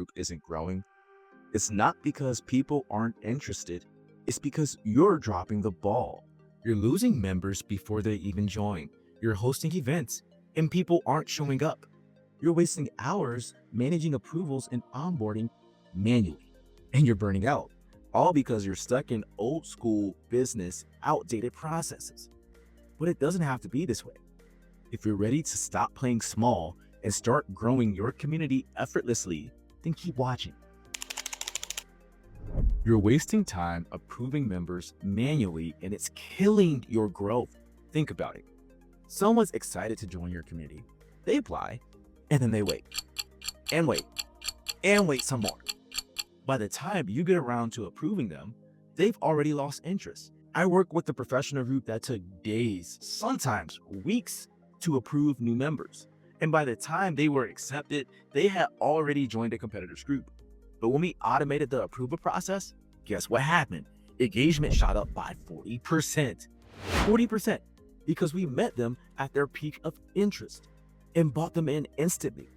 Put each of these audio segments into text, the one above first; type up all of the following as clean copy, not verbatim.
group isn't growing, it's not because people aren't interested. It's because you're dropping the ball. You're losing members before they even join. You're hosting events and people aren't showing up. You're wasting hours managing approvals and onboarding manually. And you're burning out, all because you're stuck in old school business, outdated processes. But it doesn't have to be this way. If you're ready to stop playing small and start growing your community effortlessly, then keep watching. You're wasting time approving members manually and it's killing your growth. Think about it. Someone's excited to join your community. They apply and then they wait and wait and wait some more. By the time you get around to approving them, they've already lost interest. I work with a professional group that took days, sometimes weeks, to approve new members. And by the time they were accepted, they had already joined a competitor's group. But when we automated the approval process, guess what happened? Engagement shot up by 40%. 40%, because we met them at their peak of interest and brought them in instantly.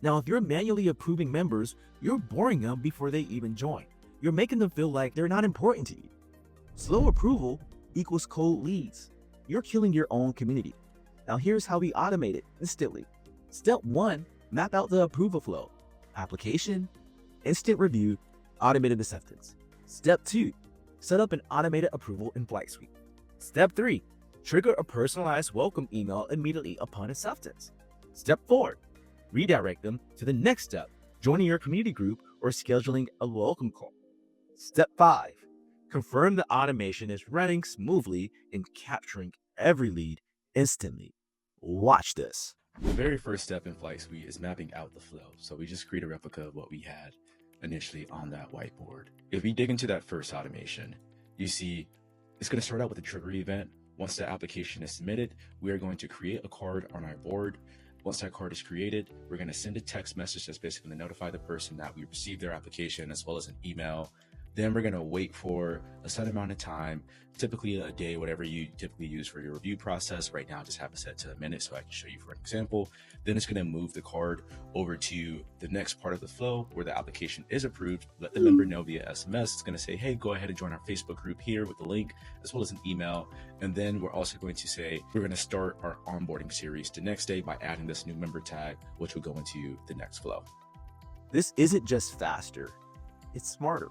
Now, if you're manually approving members, you're boring them before they even join. You're making them feel like they're not important to you. Slow approval equals cold leads. You're killing your own community. Now, here's how we automate it instantly. Step 1, map out the approval flow. Application, instant review, automated acceptance. Step 2, set up an automated approval in FlightSuite. Step 3, trigger a personalized welcome email immediately upon acceptance. Step 4, redirect them to the next step, joining your community group or scheduling a welcome call. Step 5, confirm the automation is running smoothly and capturing every lead instantly. Watch this. The very first step in FlightSuite is mapping out the flow. So we just create a replica of what we had initially on that whiteboard. If we dig into that first automation, you see it's going to start out with a trigger event. Once the application is submitted, we are going to create a card on our board. Once that card is created, we're going to send a text message that's basically going to notify the person that we received their application, as well as an email. Then we're going to wait for a set amount of time, typically a day, whatever you typically use for your review process. Right now, I just have it set to a minute so I can show you for an example. Then it's going to move the card over to the next part of the flow where the application is approved. Let the member know via SMS. It's going to say, hey, go ahead and join our Facebook group here with the link, as well as an email. And then we're also going to say, we're going to start our onboarding series the next day by adding this new member tag, which will go into the next flow. This isn't just faster, it's smarter.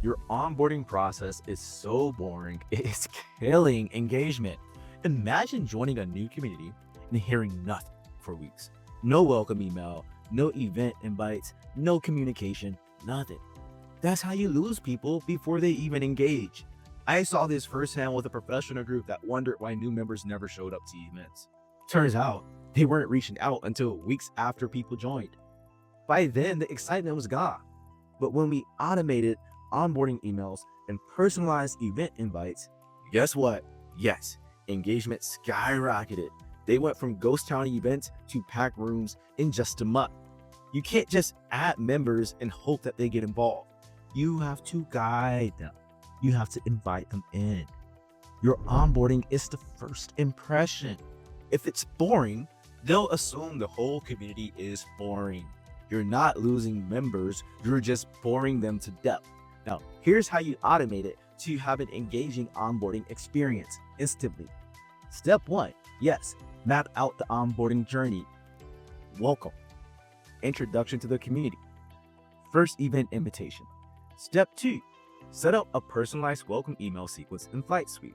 Your onboarding process is so boring, it's killing engagement. Imagine joining a new community and hearing nothing for weeks. No welcome email, no event invites, no communication, nothing. That's how you lose people before they even engage. I saw this firsthand with a professional group that wondered why new members never showed up to events. Turns out they weren't reaching out until weeks after people joined. By then, the excitement was gone. But when we automated onboarding emails and personalized event invites, guess what? Yes, engagement skyrocketed. They went from ghost town events to packed rooms in just a month. You can't just add members and hope that they get involved. You have to guide them. You have to invite them in. Your onboarding is the first impression. If it's boring, they'll assume the whole community is boring. You're not losing members, you're just boring them to death. Now, here's how you automate it to have an engaging onboarding experience instantly. Step 1, yes, map out the onboarding journey. Welcome. Introduction to the community. First event invitation. Step 2, set up a personalized welcome email sequence in FlightSuite.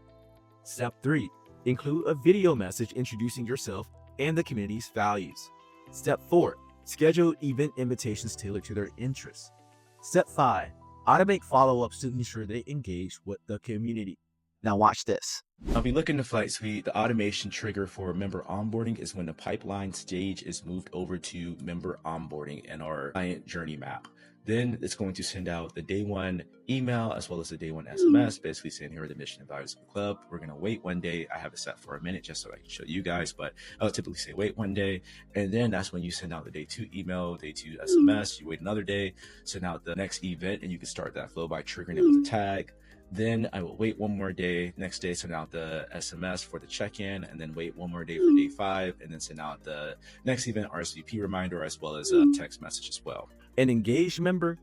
Step 3, include a video message introducing yourself and the community's values. Step 4, schedule event invitations tailored to their interests. Step 5, automate follow-ups to ensure they engage with the community. Now watch this. Now, if we look into FlightSuite, the automation trigger for member onboarding is when the pipeline stage is moved over to member onboarding in our client journey map. Then it's going to send out the day one email as well as the day one SMS, basically saying, here are the mission and values of the club. We're going to wait one day. I have it set for a minute just so I can show you guys, but I'll typically say wait one day. And then that's when you send out the day two email, day two SMS. You wait another day, send out the next event, and you can start that flow by triggering it with a tag. Then I will wait one more day. Next day, send out the SMS for the check-in, and then wait one more day for day 5, and then send out the next event RSVP reminder as well as a text message as well. An engaged member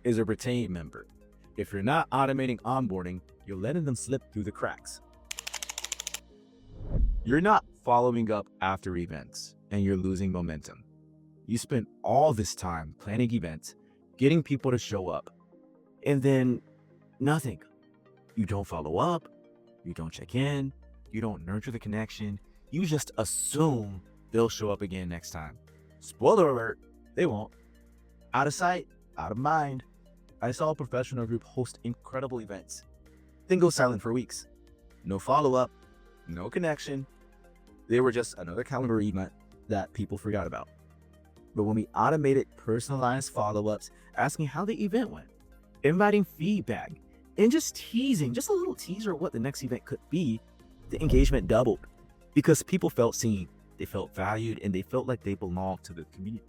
is a retained member. If you're not automating onboarding, you're letting them slip through the cracks. You're not following up after events, and you're losing momentum. You spend all this time planning events, getting people to show up, and then nothing. You don't follow up, you don't check in, you don't nurture the connection, you just assume they'll show up again next time. Spoiler alert, they won't. Out of sight, out of mind. I saw a professional group host incredible events, then go silent for weeks. No follow-up, no connection. They were just another calendar event that people forgot about. But when we automated personalized follow-ups, asking how the event went, inviting feedback, and just teasing, just a little teaser of what the next event could be, the engagement doubled because people felt seen, they felt valued, and they felt like they belonged to the community.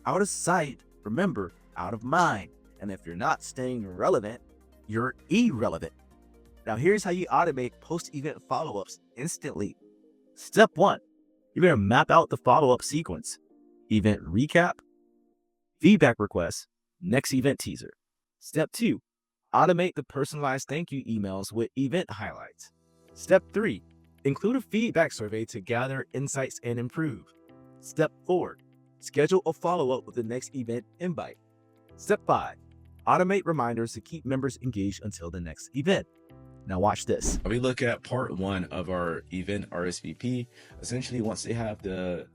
Out of sight, remember, out of mind. And if you're not staying relevant, you're irrelevant. Now here's how you automate post-event follow-ups instantly. Step 1, you're going to map out the follow-up sequence. Event recap, feedback request, next event teaser. Step 2, automate the personalized thank you emails with event highlights. Step 3, include a feedback survey to gather insights and improve. Step 4, schedule a follow-up with the next event invite. Step 5, automate reminders to keep members engaged until the next event. Now watch this. We look at part 1 of our event RSVP. Essentially, once they have the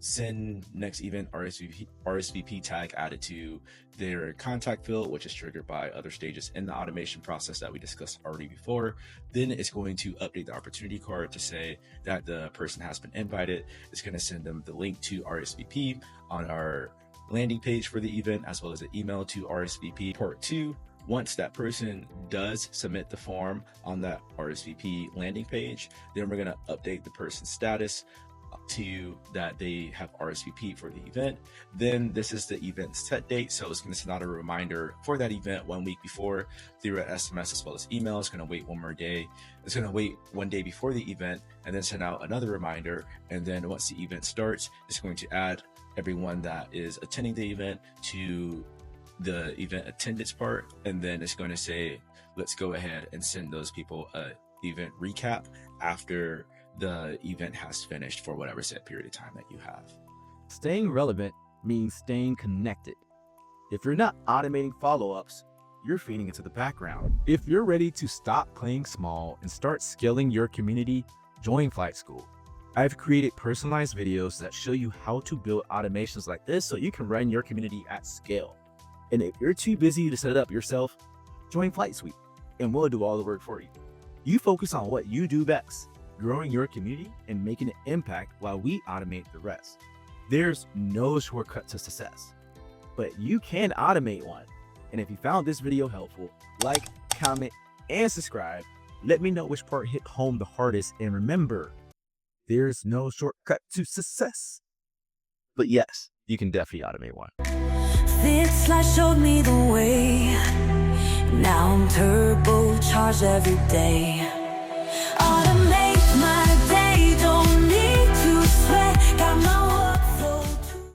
send next event RSVP tag added to their contact field, which is triggered by other stages in the automation process that we discussed already before, then it's going to update the opportunity card to say that the person has been invited. It's going to send them the link to RSVP on our landing page for the event, as well as an email to RSVP. Part 2, once that person does submit the form on that RSVP landing page, then we're going to update the person's status to that they have RSVP for the event. Then this is the event set date, so it's going to send out a reminder for that event 1 week before through an SMS as well as email. It's going to wait one more day. It's going to wait 1 day before the event and then send out another reminder. And then once the event starts, it's going to add everyone that is attending the event to the event attendance part, and then it's going to say, let's go ahead and send those people a event recap after the event has finished for whatever set period of time that you have. Staying relevant means staying connected. If you're not automating follow-ups, you're fading into the background. If you're ready to stop playing small and start scaling your community, join Flight School. I've created personalized videos that show you how to build automations like this so you can run your community at scale. And if you're too busy to set it up yourself, join Flight Suite and we'll do all the work for you. You focus on what you do best, growing your community and making an impact while we automate the rest. There's no shortcut to success, but you can automate one. And if you found this video helpful, like, comment, and subscribe. Let me know which part hit home the hardest. And remember, there's no shortcut to success. But yes, you can definitely automate one. This light showed me the way. Now I'm turbocharged every day.